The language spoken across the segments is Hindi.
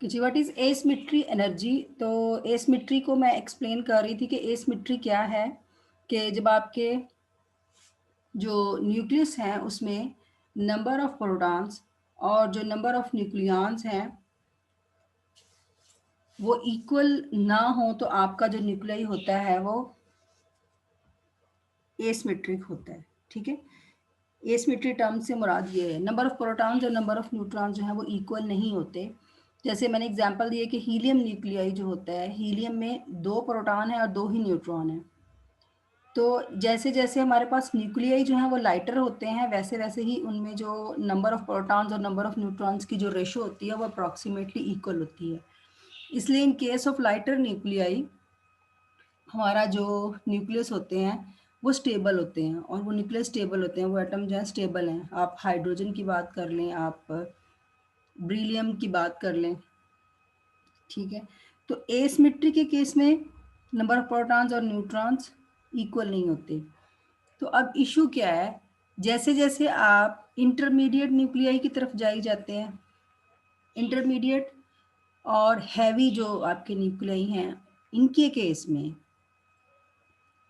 Ji, what is asymmetry energy. तो एसिमेट्री को मैं एक्सप्लेन कर रही थी कि एसिमेट्री क्या है, कि जब आपके जो न्यूक्लियस हैं उसमें नंबर ऑफ प्रोटॉन्स और जो नंबर ऑफ न्यूक्लियॉन्स हैं वो इक्वल ना हो तो आपका जो न्यूक्लियाई होता है वो एसिमेट्रिक होता है। ठीक है, एसिमेट्री टर्म से मुराद ये है, नंबर ऑफ प्रोटॉन्स और नंबर ऑफ न्यूट्रॉन्स जो है वो इक्वल नहीं होते। जैसे मैंने एग्जांपल दिया कि हीलियम न्यूक्लियाई जो होता है, हीलियम में 2 प्रोटॉन है और 2 ही न्यूट्रॉन है। तो जैसे जैसे हमारे पास न्यूक्लियाई जो हैं वो लाइटर होते हैं, वैसे वैसे ही उनमें जो नंबर ऑफ प्रोटॉन्स और नंबर ऑफ न्यूट्रॉन्स की जो रेशो होती है वो अप्रॉक्सीमेटली इक्वल होती है। इसलिए in case of lighter nuclei हमारा जो न्यूक्लियस होते हैं वो स्टेबल होते हैं, और वो न्यूक्लियस स्टेबल होते हैं, वो एटम जो है स्टेबल हैं। आप हाइड्रोजन की बात कर लें, आप ब्रिलियम की बात कर लें। ठीक है, तो एसिमेट्री के केस में नंबर ऑफ प्रोटॉन्स और न्यूट्रॉन्स इक्वल नहीं होते। तो अब इशू क्या है, जैसे जैसे आप इंटरमीडिएट न्यूक्लियाई की तरफ जाई जाते हैं, इंटरमीडिएट और हैवी जो आपके न्यूक्लियाई हैं इनके केस में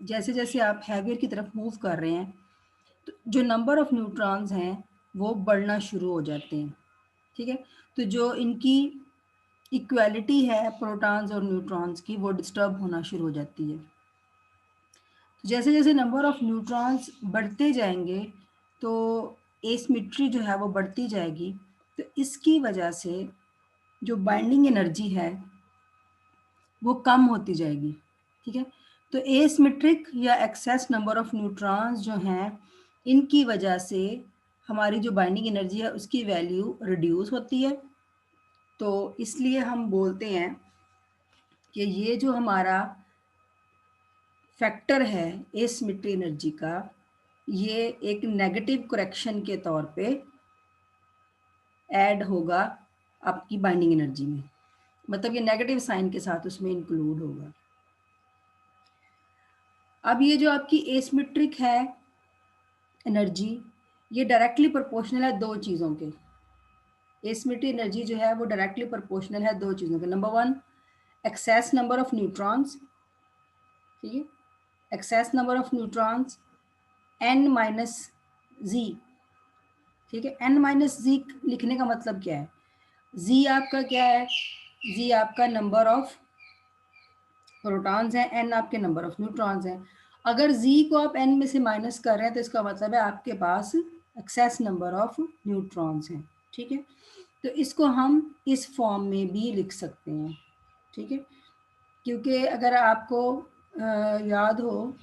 जैसे जैसे आप हैवियर की तरफ मूव कर रहे हैं तो जो नंबर ऑफ न्यूट्रॉन्स हैं वो बढ़ना शुरू हो जाते हैं। ठीक है, तो जो इनकी इक्वालिटी है प्रोटॉन्स और न्यूट्रॉन्स की वो डिस्टर्ब होना शुरू हो जाती है। तो जैसे जैसे नंबर ऑफ न्यूट्रॉन्स बढ़ते जाएंगे तो एसिमेट्री जो है वो बढ़ती जाएगी। तो इसकी वजह से जो बाइंडिंग एनर्जी है वो कम होती जाएगी। ठीक है, तो एसिमेट्रिक या एक्सेस नंबर ऑफ न्यूट्रॉन्स जो हैं इनकी वजह से हमारी जो बाइंडिंग एनर्जी है उसकी वैल्यू रिड्यूस होती है। तो इसलिए हम बोलते हैं कि ये जो हमारा फैक्टर है एसिमेट्री एनर्जी का, ये एक नेगेटिव करेक्शन के तौर पे ऐड होगा आपकी बाइंडिंग एनर्जी में, मतलब ये नेगेटिव साइन के साथ उसमें इंक्लूड होगा। अब ये जो आपकी एसिमेट्रिक है एनर्जी, ये डायरेक्टली प्रोपोर्शनल है दो चीज़ों के। एसिमेट्री एनर्जी जो है वो डायरेक्टली प्रोपोर्शनल है दो चीज़ों के। Number one, excess number of neutrons. ठीक है, excess number of neutrons n minus Z. ठीक है, n माइनस जी लिखने का मतलब क्या है, जी आपका क्या है, जी आपका नंबर ऑफ प्रोटॉन्स हैं, n आपके नंबर ऑफ न्यूट्रॉन्स हैं। अगर z को आप n में से माइनस कर रहे हैं तो इसका मतलब है आपके पास एक्सेस नंबर ऑफ न्यूट्रॉन्स हैं। ठीक है, तो इसको हम इस फॉर्म में भी लिख सकते हैं। ठीक है, क्योंकि अगर आपको याद हो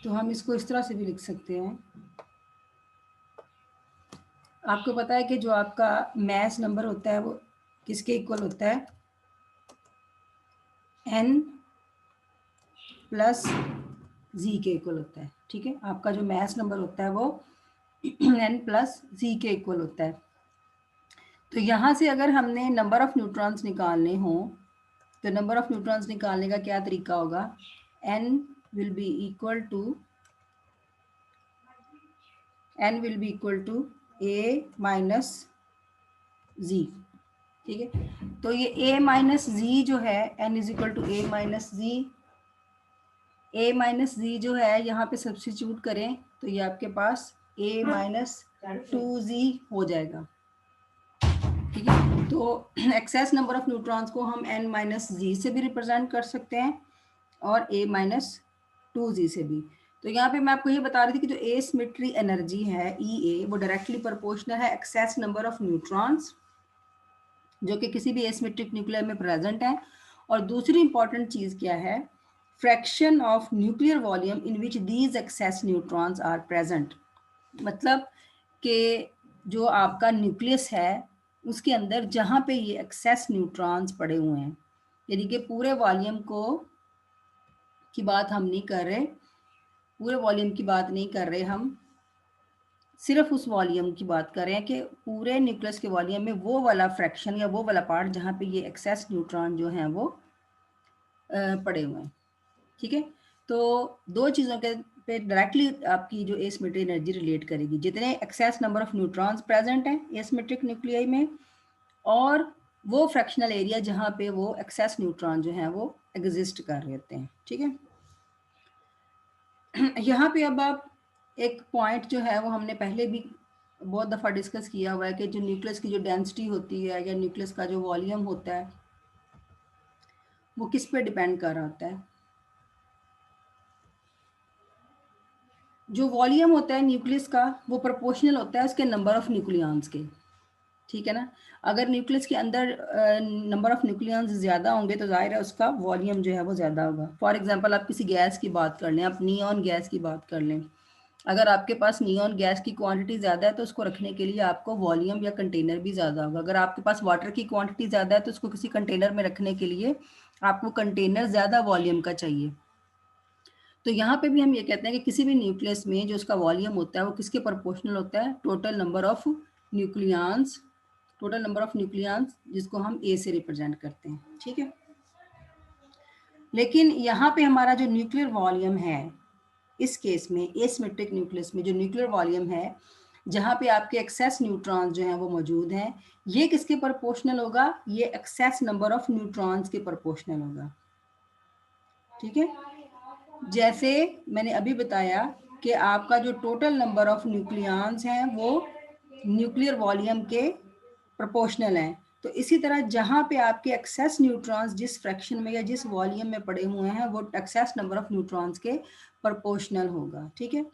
तो हम इसको इस तरह से भी लिख सकते हैं। आपको पता है कि जो आपका मैस नंबर होता है वो किसके इक्वल होता है, n प्लस जी के इक्वल होता है। ठीक है, आपका जो मैस नंबर होता है वो n प्लस जी के इक्वल होता है। तो यहाँ से अगर हमने नंबर ऑफ न्यूट्रॉन्स निकालने हो तो नंबर ऑफ न्यूट्रॉन्स निकालने का क्या तरीका होगा, n will be equal to a minus Z. ठीक है, तो ये a माइनस जी जो है n is equal to a minus Z, a minus Z जो है यहाँ पे सब्स्टिट्यूट करें तो ये आपके पास a माइनस 2z हो जाएगा। ठीक है, तो एक्सेस नंबर ऑफ न्यूट्रॉन्स को हम n माइनस जी से भी रिप्रेजेंट कर सकते हैं और a माइनस 2z से भी। तो यहाँ पे मैं आपको ये बता रही थी कि जो एसिमेट्री एनर्जी है E A वो डायरेक्टली प्रोपोर्शनल है एक्सेस नंबर ऑफ न्यूट्रॉन्स जो कि किसी भी एसिमेट्रिक न्यूक्लियर में प्रेजेंट है। और दूसरी इंपॉर्टेंट चीज़ क्या है, fraction of nuclear volume in which these excess neutrons are present. मतलब कि जो आपका न्यूक्लियस है उसके अंदर जहाँ पे ये एक्सेस न्यूट्रॉन्स पड़े हुए हैं, यानी कि पूरे वॉल्यूम को की बात हम नहीं कर रहे, पूरे वॉल्यूम की बात नहीं कर रहे, हम सिर्फ उस वॉल्यूम की बात कर रहे हैं कि पूरे न्यूक्लियस के वॉल्यूम में वो वाला फ्रैक्शन या वो वाला पार्ट जहाँ पे ये एक्सेस न्यूट्रॉन जो हैं वो पड़े हुए हैं। ठीक है, तो दो चीज़ों के पे डायरेक्टली आपकी जो एसिमेट्रिक एनर्जी रिलेट करेगी, जितने excess number of neutrons present हैं एसिमेट्रिक न्यूक्लियाई में, और वो फ्रैक्शनल एरिया जहाँ पे वो एक्सेस न्यूट्रॉन जो हैं वो एग्जिस्ट कर रहे होते हैं। ठीक है, यहाँ पे अब आप एक पॉइंट जो है वो हमने पहले भी बहुत दफ़ा डिस्कस किया हुआ है कि जो न्यूक्लियस की जो डेंसिटी होती है या न्यूक्लियस का जो वॉल्यूम होता है वो किस पे डिपेंड कर रहा होता है। जो वॉल्यूम होता है न्यूक्लियस का वो प्रोपोर्शनल होता है उसके नंबर ऑफ न्यूक्लियॉन्स के। ठीक है ना, अगर न्यूक्लियस के अंदर नंबर ऑफ न्यूक्लियॉन्स ज़्यादा होंगे तो जाहिर है उसका वॉल्यूम जो है वो ज़्यादा होगा। फॉर एग्जांपल आप किसी गैस की बात कर लें, आप नियॉन गैस की बात कर लें, अगर आपके पास नियॉन गैस की क्वांटिटी ज़्यादा है तो उसको रखने के लिए आपको वॉल्यूम या कंटेनर भी ज़्यादा होगा। अगर आपके पास वाटर की क्वांटिटी ज़्यादा है तो उसको किसी कंटेनर में रखने के लिए आपको कंटेनर ज़्यादा वॉल्यूम का चाहिए। तो यहाँ पे भी हम ये कहते हैं कि किसी भी न्यूक्लियस में जो उसका वॉल्यूम होता है वो किसके प्रोपोर्शनल होता है, total number of nucleons, total number of nucleons जिसको हम ए से रिप्रेजेंट करते हैं। ठीक है, लेकिन यहाँ पे हमारा जो न्यूक्लियर वॉल्यूम है इस केस में एसिमेट्रिक न्यूक्लियस में जो न्यूक्लियर वॉल्यूम है जहाँ पे आपके एक्सेस न्यूट्रॉन्स जो हैं वो मौजूद हैं, ये किसके प्रोपोर्शनल होगा, ये एक्सेस नंबर ऑफ न्यूट्रॉन्स के प्रोपोर्शनल होगा। ठीक है, जैसे मैंने अभी बताया कि आपका जो टोटल नंबर ऑफ न्यूक्लियॉन्स हैं वो न्यूक्लियर वॉल्यूम के प्रोपोर्शनल हैं, तो इसी तरह जहाँ पे आपके एक्सेस न्यूट्रॉन्स जिस फ्रैक्शन में या जिस वॉल्यूम में पड़े हुए हैं वो एक्सेस नंबर ऑफ न्यूट्रॉन्स के प्रोपोर्शनल होगा। ठीक है,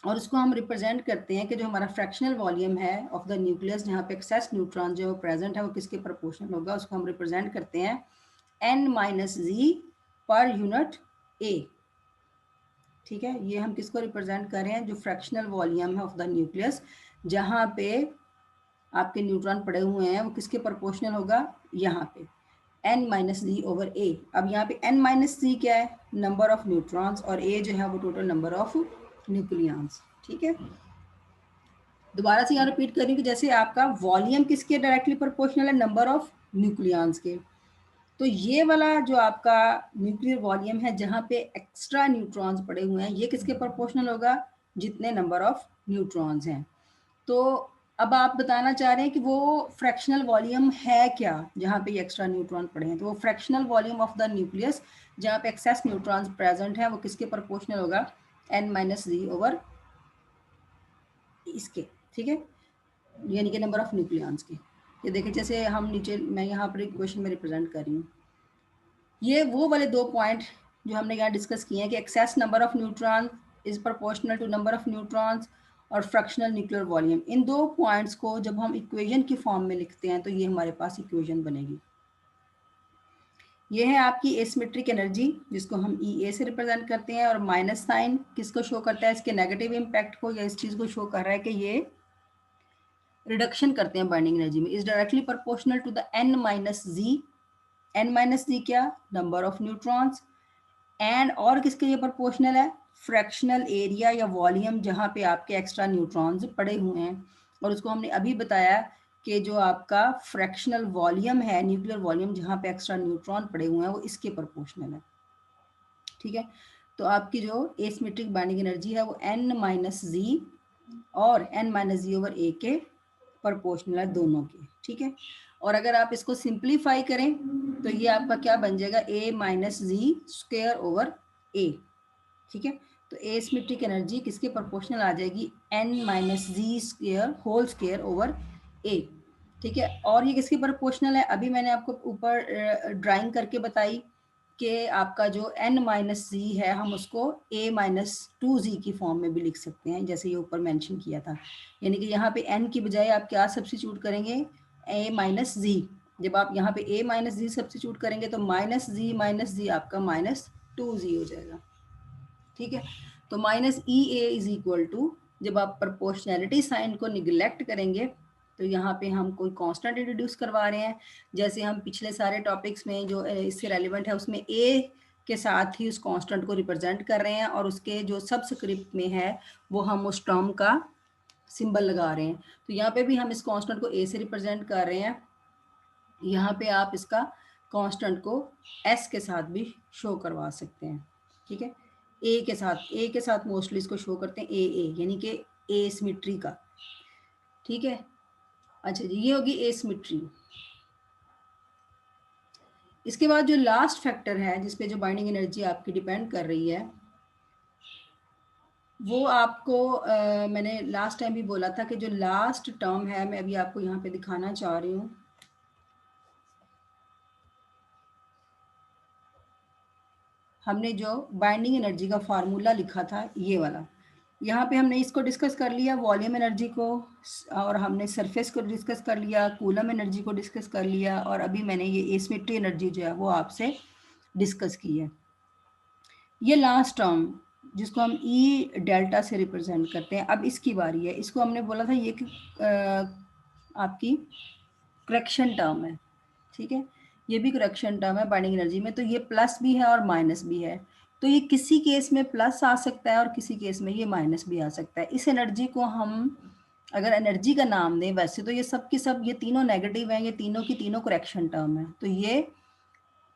और उसको हम रिप्रेजेंट करते हैं कि जो हमारा फ्रैक्शनल वॉल्यूम है ऑफ द न्यूक्लियस जहाँ पे एक्सेस न्यूट्रॉन जो प्रेजेंट है वो किसके प्रोपोर्शनल होगा, उसको हम रिप्रेजेंट करते हैं n-z पर यूनिट a। ठीक है, ये हम किसको रिप्रेजेंट कर रहे हैं, जो फ्रैक्शनल वॉल्यूम है ऑफ द न्यूक्लियस जहाँ पे आपके न्यूट्रॉन पड़े हुए हैं वो किसके प्रोपोर्शनल होगा, यहाँ पे n-z/a। अब यहाँ पे n-z क्या है, नंबर ऑफ न्यूट्रॉन्स, और a जो है वो टोटल नंबर ऑफ न्यूक्लियॉन्स। ठीक है, दोबारा से यहाँ रिपीट करें कि जैसे आपका वॉल्यूम किसके डायरेक्टली प्रोपोर्शनल है, नंबर ऑफ न्यूक्लियॉन्स के, तो ये वाला जो आपका न्यूक्लियर वॉल्यूम है जहाँ पे एक्स्ट्रा न्यूट्रॉन्स पड़े हुए हैं ये किसके प्रोपोर्शनल होगा, जितने नंबर ऑफ न्यूट्रॉन्स हैं। तो अब आप बताना चाह रहे हैं कि वो फ्रैक्शनल वॉल्यूम है क्या जहाँ पे एक्स्ट्रा न्यूट्रॉन पड़े हैं, तो वो fractional volume of the nucleus जहाँ पे एक्सेस न्यूट्रॉन्स प्रेजेंट है वो किसके प्रोपोर्शनल होगा, n-z इसके। ठीक है, यानी कि नंबर ऑफ न्यूक्लियॉन्स के। ये देखिए जैसे हम नीचे मैं यहाँ पर क्वेश्चन में रिप्रेजेंट कर रही हूँ, ये वो वाले दो पॉइंट जो हमने यहाँ डिस्कस किए हैं कि excess number of neutron is proportional to number of neutrons और फ्रैक्शनल न्यूक्लियर वॉल्यूम। इन दो पॉइंट्स को जब हम इक्वेशन की फॉर्म में लिखते हैं तो ये हमारे पास इक्वेशन बनेगी। ये है आपकी एसिमेट्रिक एनर्जी जिसको हम E से रिप्रेजेंट करते हैं, और माइनस साइन किसको शो करता है, इसके नेगेटिव इम्पैक्ट को या इस चीज़ को शो कर रहा है कि ये रिडक्शन करते हैं बर्निंग एनर्जी में, is directly proportional to the n-z। n-z क्या, नंबर ऑफ न्यूट्रॉन्स, एंड और किसके लिए प्रोपोर्शनल है, फ्रैक्शनल एरिया या वॉल्यूम जहाँ पे आपके एक्स्ट्रा न्यूट्रॉन्स पड़े हुए हैं, और उसको हमने अभी बताया कि जो आपका फ्रैक्शनल वॉल्यूम है न्यूक्लियर वॉल्यूम जहाँ पे एक्स्ट्रा न्यूट्रॉन पड़े हुए हैं वो इसके प्रोपोर्शनल है। ठीक है, तो आपकी जो एसिमेट्रिक बाइंडिंग एनर्जी है वो n-z और n-z/a के प्रोपोर्शनल है दोनों के। ठीक है, और अगर आप इसको सिंप्लीफाई करें तो ये आपका क्या बन जाएगा, a-z²/a। ठीक है, तो एसिमेट्रिक एनर्जी किसके प्रोपोर्शनल आ जाएगी, n-z²/a। ठीक है, और ये किसके प्रोपोर्शनल है, अभी मैंने आपको ऊपर ड्राइंग करके बताई कि आपका जो n-z है हम उसको a-2z की फॉर्म में भी लिख सकते हैं जैसे ये ऊपर मेंशन किया था, यानी कि यहाँ पे n की बजाय आप क्या सब्स्टिट्यूट करेंगे, a-z। जब आप यहाँ पे a-z सब्स्टिट्यूट करेंगे तो -z आपका -2z हो जाएगा। ठीक है, तो -EA इज इक्वल टू, जब आप प्रोपोर्शनैलिटी साइन को निगलेक्ट करेंगे तो यहाँ पे हम कोई कांस्टेंट इंट्रोड्यूस करवा रहे हैं, जैसे हम पिछले सारे टॉपिक्स में जो इससे रेलिवेंट है उसमें a के साथ ही उस कांस्टेंट को रिप्रेजेंट कर रहे हैं, और उसके जो सबस्क्रिप्ट में है वो हम उस टर्म का सिंबल लगा रहे हैं। तो यहाँ पे भी हम इस कांस्टेंट को a से रिप्रेजेंट कर रहे हैं, यहाँ पे आप इसका कांस्टेंट को s के साथ भी शो करवा सकते हैं। ठीक है, ए के साथ मोस्टली इसको शो करते हैं ए यानी कि एसिमेट्री का, ठीक है। अच्छा जी, ये होगी एसिमेट्री। इसके बाद जो लास्ट फैक्टर है जिसपे जो बाइंडिंग एनर्जी आपकी डिपेंड कर रही है, वो आपको मैंने लास्ट टाइम भी बोला था कि जो लास्ट टर्म है, मैं अभी आपको यहाँ पे दिखाना चाह रही हूँ। हमने जो बाइंडिंग एनर्जी का फार्मूला लिखा था ये वाला, यहाँ पे हमने इसको डिस्कस कर लिया, वॉल्यूम एनर्जी को, और हमने सरफेस को डिस्कस कर लिया, कूलम एनर्जी को डिस्कस कर लिया, और अभी मैंने ये एसिमेट्री एनर्जी जो है वो आपसे डिस्कस की है। ये लास्ट टर्म जिसको हम ई डेल्टा से रिप्रेजेंट करते हैं, अब इसकी बारी है। इसको हमने बोला था ये आपकी करेक्शन टर्म है, ठीक है। ये भी करेक्शन टर्म है बाइंडिंग एनर्जी में, तो ये प्लस भी है और माइनस भी है। तो ये किसी केस में प्लस आ सकता है और किसी केस में ये माइनस भी आ सकता है। इस एनर्जी को हम अगर एनर्जी का नाम दें, वैसे तो ये सब की सब ये तीनों नेगेटिव हैं, ये तीनों की तीनों करेक्शन टर्म है, तो ये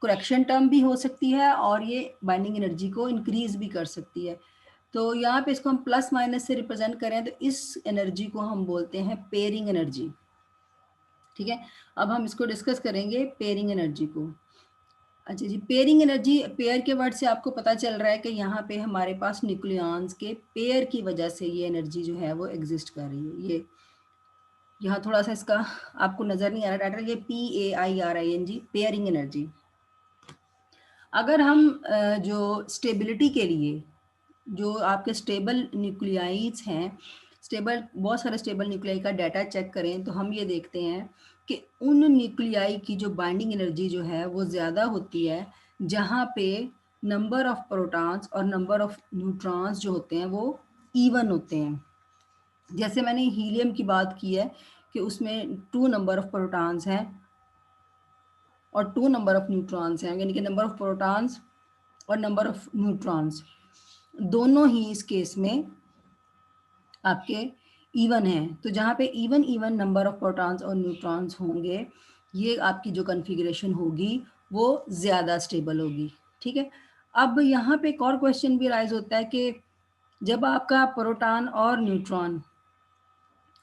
करेक्शन टर्म भी हो सकती है और ये बाइंडिंग एनर्जी को इंक्रीज भी कर सकती है। तो यहाँ पे इसको हम प्लस माइनस से रिप्रेजेंट करें तो इस एनर्जी को हम बोलते हैं पेयरिंग एनर्जी, ठीक है। अब हम इसको डिस्कस करेंगे पेयरिंग एनर्जी को। अच्छा जी, पेयरिंग एनर्जी, पेयर के वर्ड से आपको पता चल रहा है कि यहाँ पे हमारे पास न्यूक्लियॉन्स के पेयर की वजह से ये एनर्जी जो है वो एग्जिस्ट कर रही है। ये यहाँ थोड़ा सा इसका आपको नजर नहीं आ रहा डाटा, ये PAIRING पेयरिंग एनर्जी। अगर हम जो स्टेबिलिटी के लिए जो आपके स्टेबल न्यूक्लियाइड्स हैं, स्टेबल बहुत सारे स्टेबल न्यूक्लियाई का डाटा चेक करें तो हम ये देखते हैं कि उन न्यूक्लियाई की जो बाइंडिंग एनर्जी जो है वो ज़्यादा होती है जहाँ पे नंबर ऑफ प्रोटॉन्स और नंबर ऑफ न्यूट्रॉन्स जो होते हैं वो इवन होते हैं। जैसे मैंने हीलियम की बात की है कि उसमें 2 नंबर ऑफ प्रोटॉन्स हैं और 2 नंबर ऑफ न्यूट्रॉन्स हैं, यानी कि नंबर ऑफ प्रोटॉन्स और नंबर ऑफ न्यूट्रॉन्स दोनों ही इस केस में आपके इवन है। तो जहाँ पे इवन नंबर ऑफ प्रोटॉन्स और न्यूट्रॉन्स होंगे, ये आपकी जो कॉन्फ़िगरेशन होगी वो ज़्यादा स्टेबल होगी, ठीक है। अब यहाँ पे एक और क्वेश्चन भी राइज होता है कि जब आपका प्रोटॉन और न्यूट्रॉन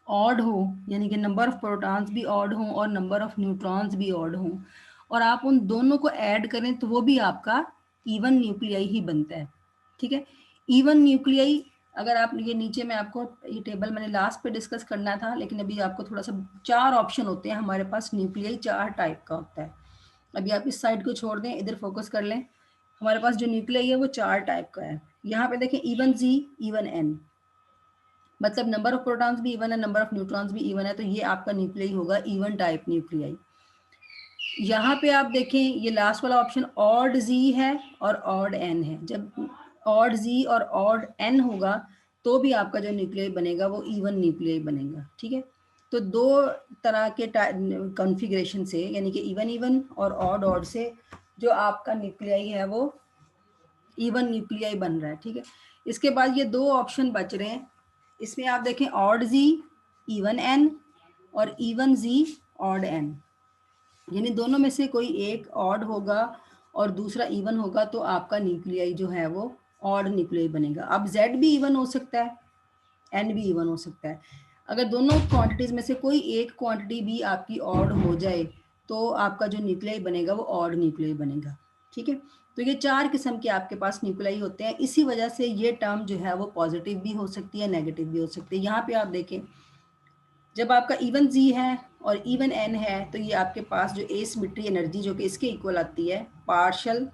ऑड हो, यानी कि नंबर ऑफ प्रोटॉन्स भी ऑड हों और नंबर ऑफ न्यूट्रॉन्स भी ऑड हों, और आप उन दोनों को ऐड करें तो वो भी आपका इवन न्यूक्लियाई ही बनता है, ठीक है। इवन न्यूक्लियाई, अगर आप ये नीचे में आपको ये टेबल मैंने लास्ट पे डिस्कस करना था, लेकिन अभी आपको थोड़ा सा 4 ऑप्शन होते हैं हमारे पास, न्यूक्लियाई 4 टाइप का होता है। अभी आप इस साइड को छोड़ दें, इधर फोकस कर लें। हमारे पास जो न्यूक्लियाई है वो 4 टाइप का है। यहाँ पे देखें इवन जी, इवन एन, मतलब नंबर ऑफ प्रोटॉन्स भी इवन है, नंबर ऑफ न्यूट्रॉन्स भी इवन है, तो ये आपका न्यूक्लियाई होगा इवन टाइप न्यूक्लियाई। यहाँ पे आप देखें ये लास्ट वाला ऑप्शन ऑड जी है और ऑड एन है। जब ऑड जी और ऑड एन होगा तो भी आपका जो न्यूक्लियाई बनेगा वो इवन न्यूक्लियाई बनेगा, ठीक है। तो 2 तरह के कॉन्फ़िगरेशन से, यानी कि इवन और ऑड से जो आपका न्यूक्लियाई है वो इवन न्यूक्लियाई बन रहा है, ठीक है। इसके बाद ये 2 ऑप्शन बच रहे हैं, इसमें आप देखें ऑड जी इवन एन और इवन जी ऑड एन, यानी दोनों में से कोई एक ऑड होगा और दूसरा इवन होगा तो आपका न्यूक्लियाई जो है वो ऑड न्यूक्लियाई बनेगा। अब जेड भी इवन हो सकता है, एन भी इवन हो सकता है। अगर दोनों क्वांटिटीज में से कोई एक क्वांटिटी भी आपकी ऑड हो जाए तो आपका जो न्यूक्लियाई बनेगा वो ऑड न्यूक्लियाई बनेगा, ठीक है। तो ये 4 किस्म के आपके पास न्यूक्लियाई होते हैं। इसी वजह से ये टर्म जो है वो पॉजिटिव भी हो सकती है, नेगेटिव भी हो सकती है। यहाँ पे आप देखें जब आपका इवन जी है और इवन एन है तो ये आपके पास जो एसिमेट्री एनर्जी जो कि इसके इक्वल आती है पार्शियल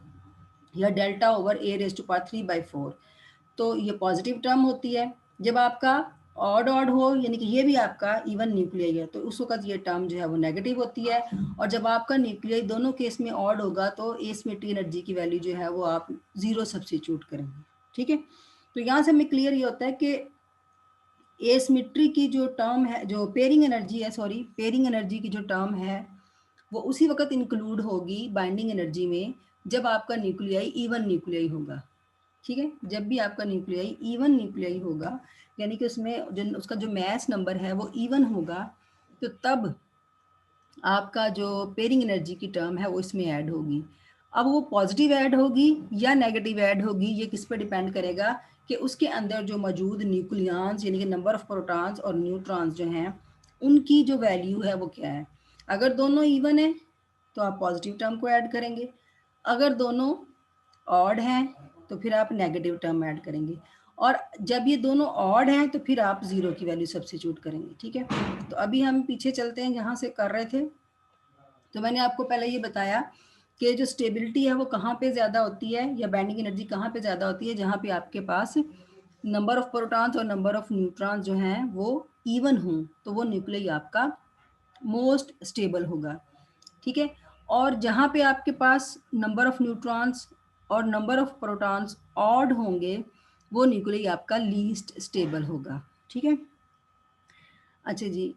या delta over A raise to power 3/4, तो ये पॉजिटिव टर्म होती है। जब आपका ऑड हो, यानी कि ये भी आपका इवन न्यूक्लियाई है, तो उस वक्त ये टर्म जो है वो नेगेटिव होती है। और जब आपका न्यूक्लियाई दोनों केस में ऑड होगा तो एसिमेट्री एनर्जी की वैल्यू जो है वो आप 0 सब्स्टिट्यूट करेंगे, ठीक है। तो यहाँ से हमें क्लियर ये होता है कि एसिमेट्री की जो टर्म है, जो पेयरिंग एनर्जी है, सॉरी पेयरिंग एनर्जी की जो टर्म है वो उसी वक्त इंक्लूड होगी बाइंडिंग एनर्जी में जब आपका न्यूक्लियाई इवन न्यूक्लियाई होगा, ठीक है। जब भी आपका न्यूक्लियाई इवन न्यूक्लियाई होगा, यानी कि उसमें जो उसका जो मैस नंबर है वो इवन होगा, तो तब आपका जो पेयरिंग एनर्जी की टर्म है वो इसमें ऐड होगी। अब वो पॉजिटिव ऐड होगी या नेगेटिव ऐड होगी, ये किस पे डिपेंड करेगा कि उसके अंदर जो मौजूद न्यूक्लियॉन्स यानी कि नंबर ऑफ प्रोटॉन्स और न्यूट्रॉन्स जो हैं उनकी जो वैल्यू है वो क्या है। अगर दोनों इवन है तो आप पॉजिटिव टर्म को ऐड करेंगे, अगर दोनों ऑड हैं तो फिर आप नेगेटिव टर्म ऐड करेंगे, और जब ये दोनों ऑड हैं तो फिर आप ज़ीरो की वैल्यू सब्स्टिट्यूट करेंगे। ठीक है, तो अभी हम पीछे चलते हैं जहाँ से कर रहे थे। तो मैंने आपको पहले ये बताया कि जो स्टेबिलिटी है वो कहाँ पे ज़्यादा होती है या बाइंडिंग एनर्जी कहाँ पे ज़्यादा होती है, जहाँ पे आपके पास नंबर ऑफ प्रोटॉन्स और नंबर ऑफ न्यूट्रॉन्स जो हैं वो इवन हों, तो वो न्यूक्लियस आपका मोस्ट स्टेबल होगा। ठीक है, और जहाँ पे आपके पास नंबर ऑफ न्यूट्रॉन्स और नंबर ऑफ प्रोटॉन्स ऑड होंगे वो न्यूक्लियस आपका लीस्ट स्टेबल होगा। ठीक है, अच्छा जी,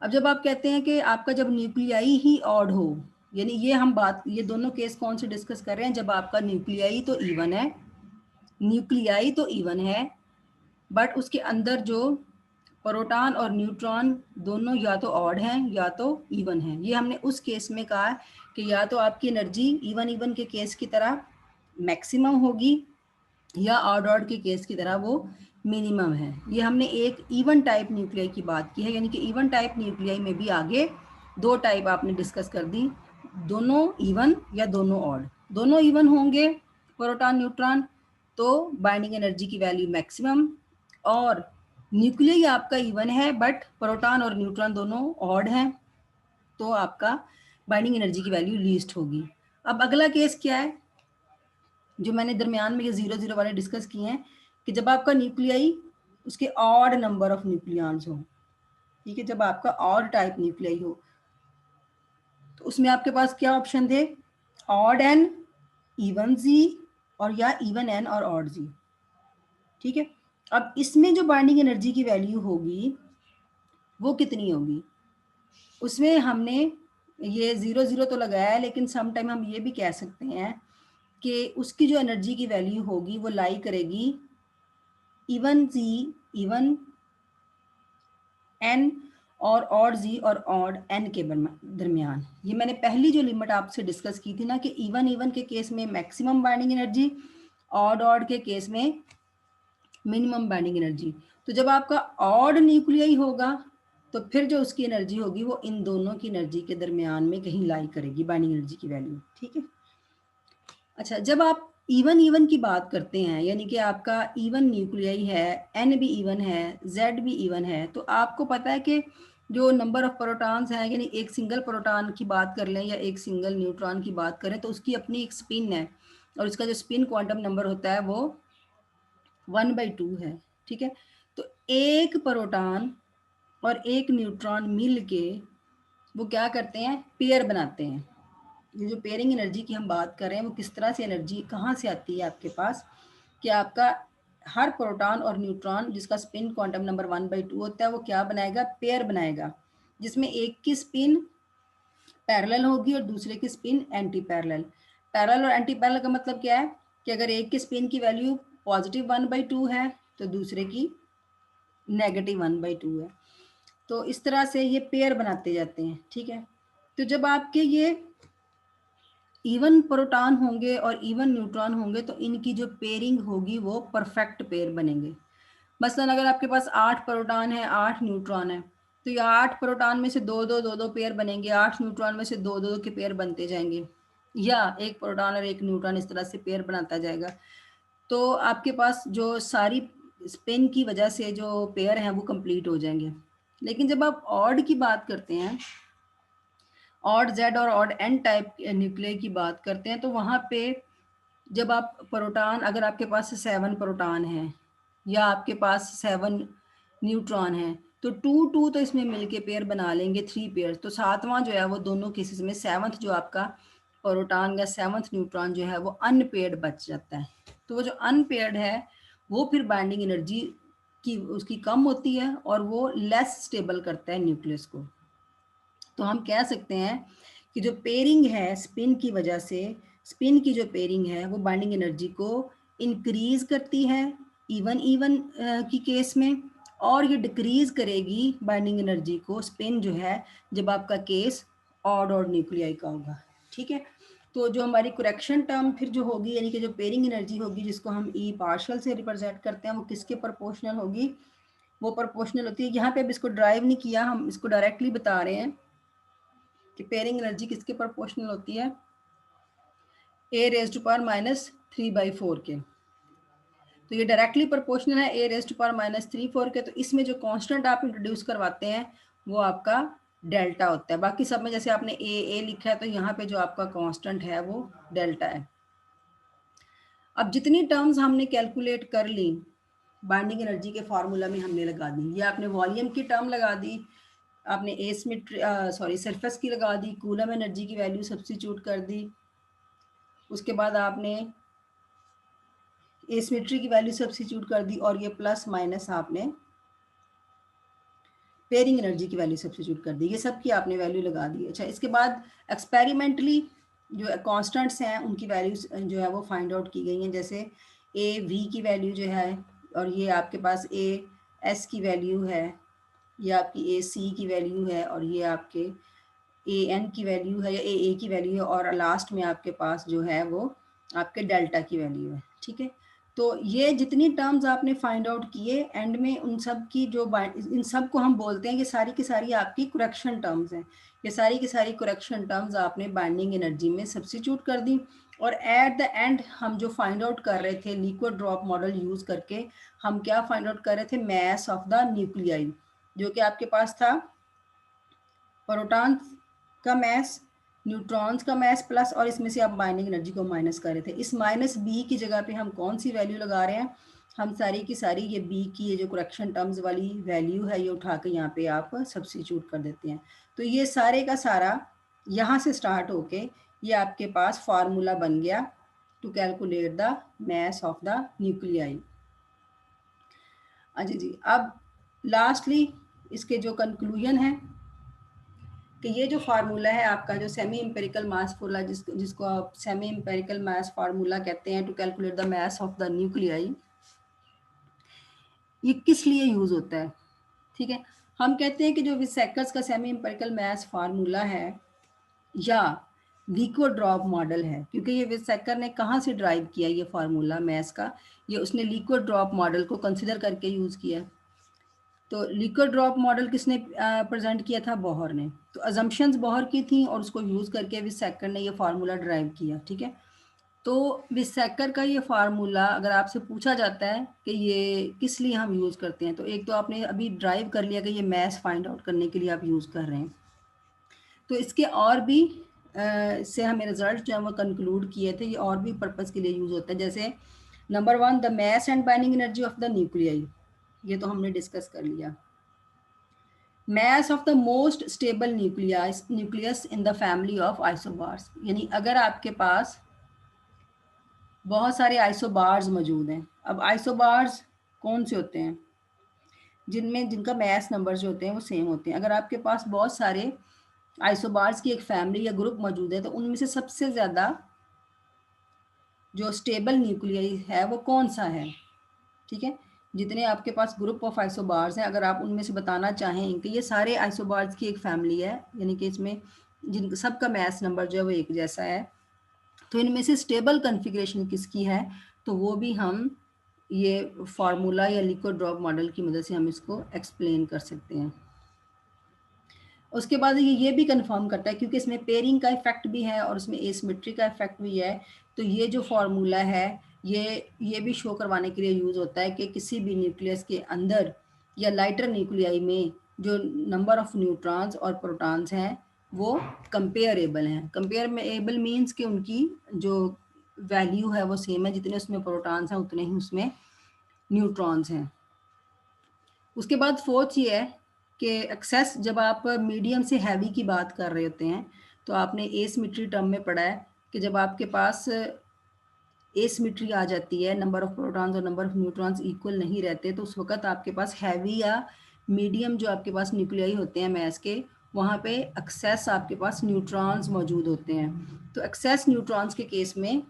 अब जब आप कहते हैं कि आपका जब न्यूक्लियाई ही ऑड हो, यानी ये हम बात, ये दोनों केस कौन से डिस्कस कर रहे हैं, जब आपका न्यूक्लियाई तो इवन है, न्यूक्लियाई तो इवन है बट उसके अंदर जो प्रोटॉन और न्यूट्रॉन दोनों या तो ऑड हैं या तो इवन हैं। ये हमने उस केस में कहा कि या तो आपकी एनर्जी इवन इवन के केस की तरह मैक्सिमम होगी या ऑड ऑड के केस की तरह वो मिनिमम है। ये हमने एक इवन टाइप न्यूक्लियाई की बात की है, यानी कि इवन टाइप न्यूक्लियाई में भी आगे दो टाइप आपने डिस्कस कर दी, दोनों इवन या दोनों ऑड। दोनों इवन होंगे प्रोटॉन न्यूट्रॉन तो बाइंडिंग एनर्जी की वैल्यू मैक्सिमम, और न्यूक्लियस आपका इवन है बट प्रोटॉन और न्यूट्रॉन दोनों ऑड हैं तो आपका बाइंडिंग एनर्जी की वैल्यू लीस्ट होगी। अब अगला केस क्या है जो मैंने दरमियान में ये 0 0 वाले डिस्कस किए हैं, कि जब आपका न्यूक्लियाई उसके ऑड नंबर ऑफ न्यूक्लियॉन्स हो। ठीक है, जब आपका ऑड टाइप न्यूक्लियाई हो तो उसमें आपके पास क्या ऑप्शन थे, ऑड एन, इवन जी, और या इवन एन और ऑड जी। ठीक है, अब इसमें जो बाइंडिंग एनर्जी की वैल्यू होगी वो कितनी होगी, उसमें हमने ये 0 0 तो लगाया है, लेकिन सम टाइम हम ये भी कह सकते हैं कि उसकी जो एनर्जी की वैल्यू होगी वो लाई करेगी इवन जी, इवन एन और ऑड जी और ऑड एन के दरमियान। ये मैंने पहली जो लिमिट आपसे डिस्कस की थी ना कि इवन इवन के केस में maximum binding energy, odd odd के केस में मिनिमम बाइंडिंग एनर्जी। तो जब आपका ऑड न्यूक्लियाई होगा तो फिर जो उसकी एनर्जी होगी वो इन दोनों की एनर्जी के दरमियान में कहीं लाई करेगी बाइंडिंग एनर्जी की वैल्यू। ठीक है, अच्छा, जब आप इवन इवन की बात करते हैं यानी कि आपका इवन न्यूक्लियाई है, एन भी इवन है, जेड भी इवन है, तो आपको पता है कि जो नंबर ऑफ प्रोटॉन्स हैं, यानी एक सिंगल प्रोटॉन की बात कर लें या एक सिंगल न्यूट्रॉन की बात करें तो उसकी अपनी एक स्पिन है, और उसका जो स्पिन क्वांटम नंबर होता है वो 1/2 है। ठीक है, तो एक प्रोटॉन और एक न्यूट्रॉन मिल के वो क्या करते हैं, पेयर बनाते हैं। ये जो पेयरिंग एनर्जी की हम बात कर रहे हैं वो किस तरह से एनर्जी कहाँ से आती है आपके पास, कि आपका हर प्रोटॉन और न्यूट्रॉन जिसका स्पिन क्वांटम नंबर 1/2 होता है वो क्या बनाएगा, पेयर बनाएगा, जिसमें एक की स्पिन पैरेलल होगी और दूसरे की स्पिन एंटी पैरेलल। पैरेलल और एंटी पैरेलल का मतलब क्या है कि अगर एक की स्पिन की वैल्यू पॉजिटिव 1/2 है तो दूसरे की नेगेटिव 1/2 है। तो इस तरह से ये पेयर बनाते जाते हैं। ठीक है, तो जब आपके ये इवन प्रोटॉन होंगे और इवन न्यूट्रॉन होंगे तो इनकी जो पेयरिंग होगी वो परफेक्ट पेयर बनेंगे। मसलन अगर आपके पास 8 प्रोटॉन है 8 न्यूट्रॉन है तो ये 8 प्रोटॉन में से दो पेयर बनेंगे, 8 न्यूट्रॉन में से दो के पेयर बनते जाएंगे, या एक प्रोटॉन और एक न्यूट्रॉन इस तरह से पेयर बनाता जाएगा। तो आपके पास जो सारी स्पिन की वजह से जो पेयर हैं वो कंप्लीट हो जाएंगे। लेकिन जब आप ऑड की बात करते हैं, ऑड जेड और ऑड एन टाइप न्यूक्लियर की बात करते हैं, तो वहाँ पे जब आप प्रोटॉन, अगर आपके पास 7 प्रोटॉन हैं या आपके पास 7 न्यूट्रॉन हैं तो 2 तो इसमें मिलके पेयर बना लेंगे 3 पेयर, तो सातवां जो है वो दोनों केसेस में 7th जो आपका प्रोटॉन या 7th न्यूट्रॉन जो है वो अनपेयर्ड बच जाता है। तो वो जो अनपेयर्ड है वो फिर बाइंडिंग एनर्जी की उसकी कम होती है और वो लेस स्टेबल करता है न्यूक्लियस को। तो हम कह सकते हैं कि जो पेयरिंग है स्पिन की वजह से, स्पिन की जो पेयरिंग है वो बाइंडिंग एनर्जी को इंक्रीज करती है इवन इवन की केस में, और ये डिक्रीज करेगी बाइंडिंग एनर्जी को स्पिन जो है जब आपका केस ऑड न्यूक्लियाई का होगा। ठीक है, तो जो हमारी करेक्शन टर्म फिर जो होगी, यानी कि जो पेयरिंग एनर्जी होगी, जिसको हम ई पार्शियल से रिप्रेजेंट करते हैं, वो किसके प्रोपोर्शनल होगी? वो प्रोपोर्शनल होती है, यहाँ पे अब इसको ड्राइव नहीं किया, हम इसको डायरेक्टली बता रहे हैं कि पेयरिंग एनर्जी किसके प्रोपोर्शनल होती है? ए रेज टू पावर माइनस 3/4 के। तो ये डायरेक्टली प्रोपोर्शनल है ए रेज टू पावर माइनस 3/4 के। तो इसमें जो कांस्टेंट आप इंट्रोड्यूस करवाते हैं वो आपका डेल्टा होता है। बाकी सब में जैसे आपने ए लिखा है, तो यहाँ पे जो आपका कांस्टेंट है वो डेल्टा है। अब जितनी टर्म्स हमने कैलकुलेट कर ली बाइंडिंग एनर्जी के फार्मूला में हमने लगा दी, ये आपने वॉल्यूम की टर्म लगा दी, आपने सरफेस की लगा दी, कूलम एनर्जी की वैल्यू सब्स्टिट्यूट कर दी, उसके बाद आपने एसिमेट्री की वैल्यू सब्स्टिट्यूट कर दी, और ये प्लस माइनस आपने पेयरिंग एनर्जी की वैल्यू सब्स्टिट्यूट कर दी। ये सब की आपने वैल्यू लगा दी। अच्छा, इसके बाद एक्सपेरिमेंटली जो कांस्टेंट्स हैं उनकी वैल्यूज जो है वो फाइंड आउट की गई हैं। जैसे ए वी की वैल्यू जो है, और ये आपके पास ए एस की वैल्यू है, ये आपकी ए सी की वैल्यू है, और ये आपके ए एन की वैल्यू है या ए की वैल्यू है, और लास्ट में आपके पास जो है वो आपके डेल्टा की वैल्यू है। ठीक है, तो ये जितनी टर्म्स आपने फाइंड आउट किए, एंड में उन सब की जो इन सब को हम बोलते हैं कि सारी की सारी आपकी करेक्शन टर्म्स हैं। ये सारी की सारी करेक्शन टर्म्स आपने बाइंडिंग एनर्जी में सब्स्टिट्यूट कर दी, और एट द एंड हम जो फाइंड आउट कर रहे थे लिक्विड ड्रॉप मॉडल यूज करके, हम क्या फाइंड आउट कर रहे थे? मैस ऑफ द न्यूक्लियाई, जो कि आपके पास था प्रोटॉन्स का मैस, न्यूट्रॉन्स का मैस प्लस, और इसमें से आप बाइंडिंग एनर्जी को माइनस कर रहे थे। इस माइनस बी की जगह पे हम कौन सी वैल्यू लगा रहे हैं? हम सारी की सारी ये बी की ये जो करेक्शन टर्म्स वाली वैल्यू है, ये उठा के यहाँ पे आप सब्स्टिट्यूट कर देते हैं। तो ये सारे का सारा यहाँ से स्टार्ट होके ये आपके पास फार्मूला बन गया to calculate the mass of the nuclei. अच्छा जी, अब लास्टली इसके जो कंक्लूजन है कि ये जो फार्मूला है आपका, जो सेमी इंपेरिकल मास फार्मूला, जिसको आप सेमी इंपेरिकल मास फार्मूला कहते हैं to calculate the mass of the nuclei, ये किस लिए यूज होता है? ठीक है, हम कहते हैं कि जो विसेकर्स का सेमी इंपेरिकल मास फार्मूला है या लिक्विड ड्रॉप मॉडल है, क्योंकि ये विसेकर ने कहाँ से ड्राइव किया ये फार्मूला मैस का? ये उसने लिक्विड ड्रॉप मॉडल को कंसिडर करके यूज किया। तो लिक्विड ड्रॉप मॉडल किसने प्रेजेंट किया था? बोहर ने। तो अजम्पशंस बोहर की थी, और उसको यूज़ करके विसेकर ने ये फार्मूला ड्राइव किया। ठीक है, तो विसेकर का ये फार्मूला अगर आपसे पूछा जाता है कि ये किस लिए हम यूज़ करते हैं, तो एक तो आपने अभी ड्राइव कर लिया कि ये मैस फाइंड आउट करने के लिए आप यूज़ कर रहे हैं। तो इसके और भी इससे हमें रिजल्ट जो है वो कंक्लूड किए थे, ये और भी पर्पज़ के लिए यूज़ होता है। जैसे number 1, the mass and binding energy of the nuclei, ये तो हमने डिस्कस कर लिया। Mass of the most stable nucleus in the family of isobars, यानी अगर आपके पास बहुत सारे आइसोबार्स मौजूद हैं। अब आइसोबार्स कौन से होते हैं? जिनका मैस नंबर जो होते हैं वो सेम होते हैं। अगर आपके पास बहुत सारे आइसोबार्स की एक फैमिली या ग्रुप मौजूद है, तो उनमें से सबसे ज़्यादा जो स्टेबल न्यूक्लियाई है वो कौन सा है? ठीक है, जितने आपके पास ग्रुप ऑफ आइसोबार्स हैं, अगर आप उनमें से बताना चाहें कि ये सारे आइसोबार्स की एक फैमिली है, यानी कि इसमें जिन सबका मैस नंबर जो है वो एक जैसा है, तो इनमें से स्टेबल कॉन्फ़िगरेशन किसकी है? तो वो भी हम ये फार्मूला या लिक्विड ड्रॉप मॉडल की मदद से हम इसको एक्सप्लेन कर सकते हैं। उसके बाद ये भी कंफर्म करता है, क्योंकि इसमें पेयरिंग का इफेक्ट भी है और इसमें एसिमेट्री का इफेक्ट भी है। तो ये जो फार्मूला है ये भी शो करवाने के लिए यूज़ होता है कि किसी भी न्यूक्लियस के अंदर या लाइटर न्यूक्लियाई में जो नंबर ऑफ न्यूट्रॉन्स और प्रोटॉन्स हैं वो कंपेयरेबल हैं। कंपेयरेबल मीन्स कि उनकी जो वैल्यू है वो सेम है, जितने उसमें प्रोटॉन्स हैं उतने ही उसमें न्यूट्रॉन्स हैं। उसके बाद फोर्थ ये है कि एक्सेस, जब आप मीडियम से हैवी की बात कर रहे होते हैं, तो आपने एसिमेट्री टर्म में पढ़ा है कि जब आपके पास एसिमेट्री आ जाती है, नंबर ऑफ प्रोटॉन्स और नंबर ऑफ न्यूट्रॉन्स इक्वल नहीं रहते, तो उस वक्त आपके पास हैवी या मीडियम जो आपके पास न्यूक्लियाई होते हैं मैस के, वहाँ पे एक्सेस आपके पास न्यूट्रॉन्स मौजूद होते हैं। तो एक्सेस न्यूट्रॉन्स के केस में,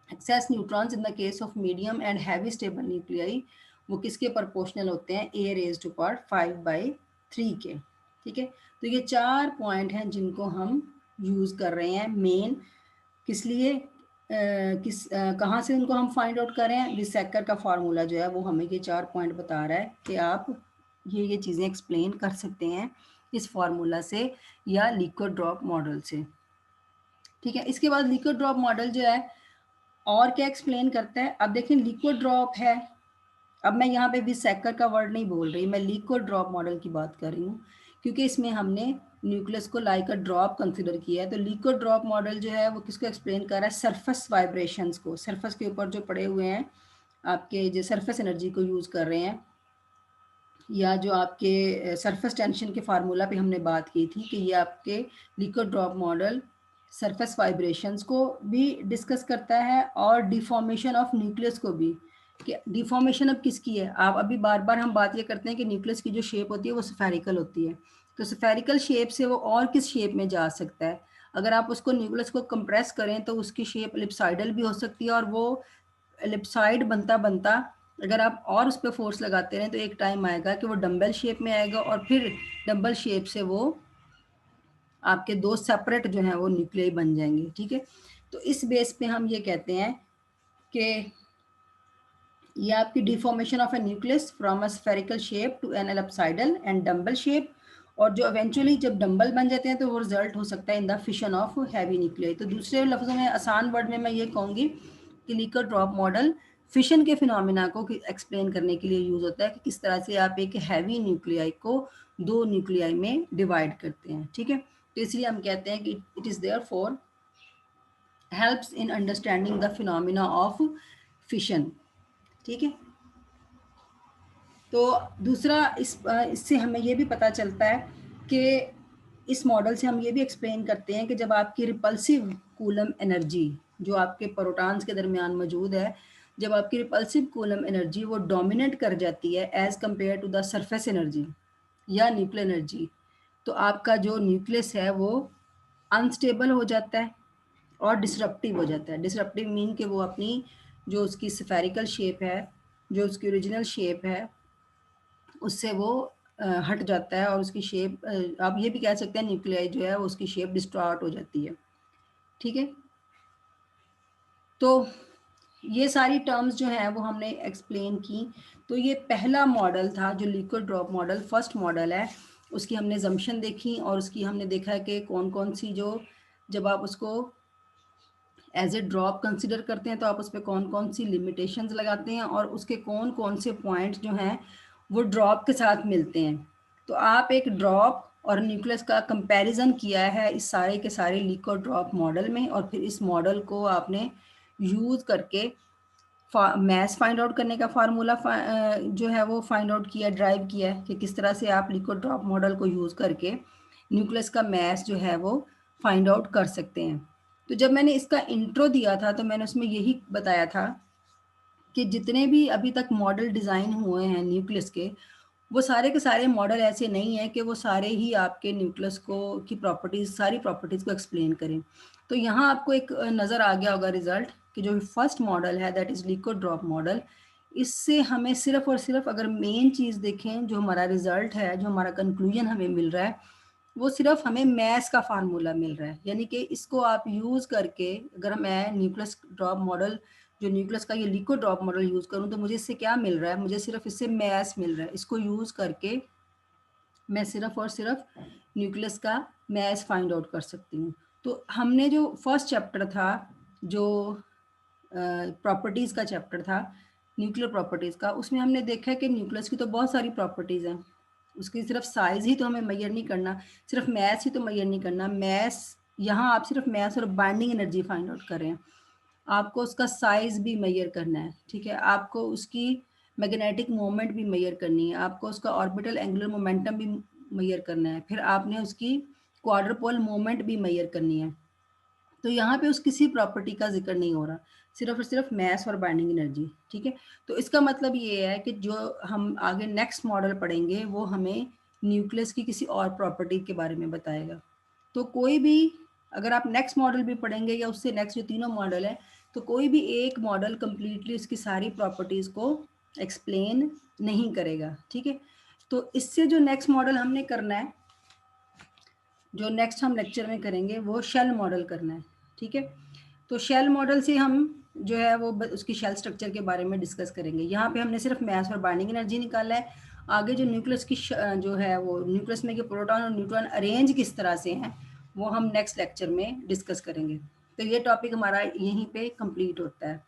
excess neutrons in the case of medium and heavy stable nuclei, वो किसके प्रोपोर्शनल होते हैं? ए रेज टू पावर 5/3 के। ठीक है, तो ये 4 पॉइंट हैं जिनको हम यूज़ कर रहे हैं मेन इसलिए कहाँ से उनको हम फाइंड आउट करें, विसेकर का फार्मूला जो है वो हमें ये 4 पॉइंट बता रहा है कि आप ये चीज़ें एक्सप्लेन कर सकते हैं इस फार्मूला से या लिक्विड ड्रॉप मॉडल से। ठीक है, इसके बाद लिक्विड ड्रॉप मॉडल जो है और क्या एक्सप्लेन करता है। अब देखिए लिक्विड ड्रॉप है, अब मैं यहाँ पे विसेकर का वर्ड नहीं बोल रही, मैं लिक्विड ड्रॉप मॉडल की बात कर रही हूँ, क्योंकि इसमें हमने न्यूक्लियस को लाइक अ ड्रॉप कंसिडर किया है। तो लिक्विड ड्रॉप मॉडल जो है वो किसको एक्सप्लेन कर रहा है, सरफेस वाइब्रेशंस को, सरफेस के ऊपर जो पड़े हुए हैं आपके जो सरफेस एनर्जी को यूज़ कर रहे हैं, या जो आपके सरफेस टेंशन के फार्मूला पे हमने बात की थी कि ये आपके liquid drop model surface vibrations को भी डिस्कस करता है और डिफॉर्मेशन ऑफ न्यूक्लियस को भी, कि डिफॉर्मेशन अब किसकी है। आप अभी बार बार हम बात ये करते हैं कि न्यूक्लियस की जो शेप होती है वो स्फेरिकल होती है, तो स्फेरिकल शेप से वो और किस शेप में जा सकता है। अगर आप उसको न्यूक्लियस को कंप्रेस करें तो उसकी शेप एलिप्सॉइडल भी हो सकती है, और वो एलिप्सॉइड बनता बनता अगर आप और उस पर फोर्स लगाते रहें तो एक टाइम आएगा कि वो डंबल शेप में आएगा, और फिर डंबल शेप से वो आपके दो सेपरेट जो हैं वो न्यूक्लियाई बन जाएंगे। ठीक है, तो इस बेस पे हम ये कहते हैं कि ये आपकी deformation of a nucleus from a spherical shape to an ellipsoidal and dumbbell shape, और जो इवेंचुअली जब डंबल बन जाते हैं तो वो रिजल्ट हो सकता है in the fission of heavy nuclei. तो दूसरे लफ्जों में, आसान वर्ड में मैं ये कहूँगी कि लिक्विड ड्रॉप मॉडल फिशन के फिनोमिना को एक्सप्लेन करने के लिए यूज होता है कि किस तरह से आप एक हैवी न्यूक्लियाई को दो न्यूक्लियाई में डिवाइड करते हैं। ठीक है, तो इसलिए हम कहते हैं कि it is therefore helps in understanding the phenomena of fission. ठीक है, तो दूसरा इससे हमें ये भी पता चलता है कि इस मॉडल से हम ये भी एक्सप्लेन करते हैं कि जब आपकी रिपल्सिव कूलम एनर्जी जो आपके प्रोटॉन्स के दरमियान मौजूद है, जब आपकी रिपल्सिव कूलम एनर्जी वो डोमिनेट कर जाती है as compared to the surface energy या न्यूक्लियर एनर्जी, तो आपका जो न्यूक्लियस है वो अनस्टेबल हो जाता है और डिसरप्टिव हो जाता है। डिसरप्टिव मीन कि वो अपनी जो उसकी स्फेरिकल शेप है, जो उसकी ओरिजिनल शेप है, उससे वो हट जाता है और उसकी शेप, आप ये भी कह सकते हैं न्यूक्लियाई जो है उसकी शेप डिस्टॉर्ट हो जाती है। ठीक है, तो ये सारी टर्म्स जो हैं वो हमने एक्सप्लेन की। तो ये पहला मॉडल था जो liquid drop model, first model है, उसकी हमने जम्पशन देखी और उसकी हमने देखा कि कौन कौन सी जो, जब आप उसको एज ए ड्रॉप कंसिडर करते हैं तो आप उस पर कौन कौन सी लिमिटेशंस लगाते हैं और उसके कौन कौन से पॉइंट्स जो हैं वो ड्रॉप के साथ मिलते हैं। तो आप एक ड्रॉप और न्यूक्लियस का कंपैरिजन किया है इस सारे के सारे लिक्विड ड्रॉप मॉडल में, और फिर इस मॉडल को आपने यूज़ करके मैथ फाइंड आउट करने का फार्मूला जो है वो फाइंड आउट किया, ड्राइव किया है कि किस तरह से आप लिक्विड ड्रॉप मॉडल को यूज़ करके न्यूक्लियस का मैथ जो है वो फाइंड आउट कर सकते हैं। तो जब मैंने इसका इंट्रो दिया था तो मैंने उसमें यही बताया था कि जितने भी अभी तक मॉडल डिज़ाइन हुए हैं न्यूक्लियस के, वो सारे के सारे मॉडल ऐसे नहीं हैं कि वो सारे ही आपके न्यूक्लियस को की प्रॉपर्टीज़, सारी प्रॉपर्टीज़ को एक्सप्लेन करें। तो यहाँ आपको एक नज़र आ गया होगा रिजल्ट कि जो फर्स्ट मॉडल है that is liquid drop model, इससे हमें सिर्फ और सिर्फ अगर मेन चीज़ देखें, जो हमारा रिजल्ट है, जो हमारा कंक्लूजन हमें मिल रहा है, वो सिर्फ हमें मैथ्स का फार्मूला मिल रहा है। यानी कि इसको आप यूज़ करके, अगर मैं न्यूक्लियस ड्रॉप मॉडल, जो न्यूक्लियस का ये लिक्विड ड्रॉप मॉडल यूज़ करूँ तो मुझे इससे क्या मिल रहा है, मुझे सिर्फ इससे मैथ्स मिल रहा है। इसको यूज़ करके मैं सिर्फ और सिर्फ न्यूक्लियस का मैथ्स फाइंड आउट कर सकती हूँ। तो हमने जो फर्स्ट चैप्टर था, जो प्रॉपर्टीज़ का चैप्टर था, न्यूक्लियर प्रॉपर्टीज़ का, उसमें हमने देखा कि न्यूक्लियस की तो बहुत सारी प्रॉपर्टीज़ हैं। उसकी सिर्फ साइज़ ही तो हमें मेजर नहीं करना, सिर्फ मैथ्स ही तो मेजर नहीं करना। मैथ्स, यहाँ आप सिर्फ मैथ्स और बाइंडिंग एनर्जी फाइंड आउट कर रहे हैं, आपको उसका साइज़ भी मेजर करना है। ठीक है, आपको उसकी मैग्नेटिक मोमेंट भी मेजर करनी है, आपको उसका ऑर्बिटल एंगुलर मोमेंटम भी मेजर करना है, फिर आपने उसकी क्वाड्रपोल मोमेंट भी मेजर करनी है। तो यहाँ पे उस किसी प्रॉपर्टी का जिक्र नहीं हो रहा, सिर्फ और सिर्फ मैस और बाइंडिंग एनर्जी। ठीक है, तो इसका मतलब ये है कि जो हम आगे नेक्स्ट मॉडल पढ़ेंगे वो हमें न्यूक्लियस की किसी और प्रॉपर्टी के बारे में बताएगा। तो कोई भी, अगर आप नेक्स्ट मॉडल भी पढ़ेंगे या उससे नेक्स्ट जो तीनों मॉडल है, तो कोई भी एक मॉडल कंप्लीटली उसकी सारी प्रॉपर्टीज़ को एक्सप्लेन नहीं करेगा। ठीक है, तो इससे जो नेक्स्ट मॉडल हमने करना है, जो नेक्स्ट हम लेक्चर में करेंगे, वो शेल मॉडल करना है। ठीक है, तो शेल मॉडल से हम जो है वो उसकी शेल स्ट्रक्चर के बारे में डिस्कस करेंगे। यहाँ पे हमने सिर्फ मास और बाइंडिंग एनर्जी निकाला है। आगे जो न्यूक्लियस की जो है वो न्यूक्लियस में के प्रोटॉन और न्यूट्रॉन अरेंज किस तरह से हैं वो हम नेक्स्ट लेक्चर में डिस्कस करेंगे। तो ये टॉपिक हमारा यहीं पे कंप्लीट होता है।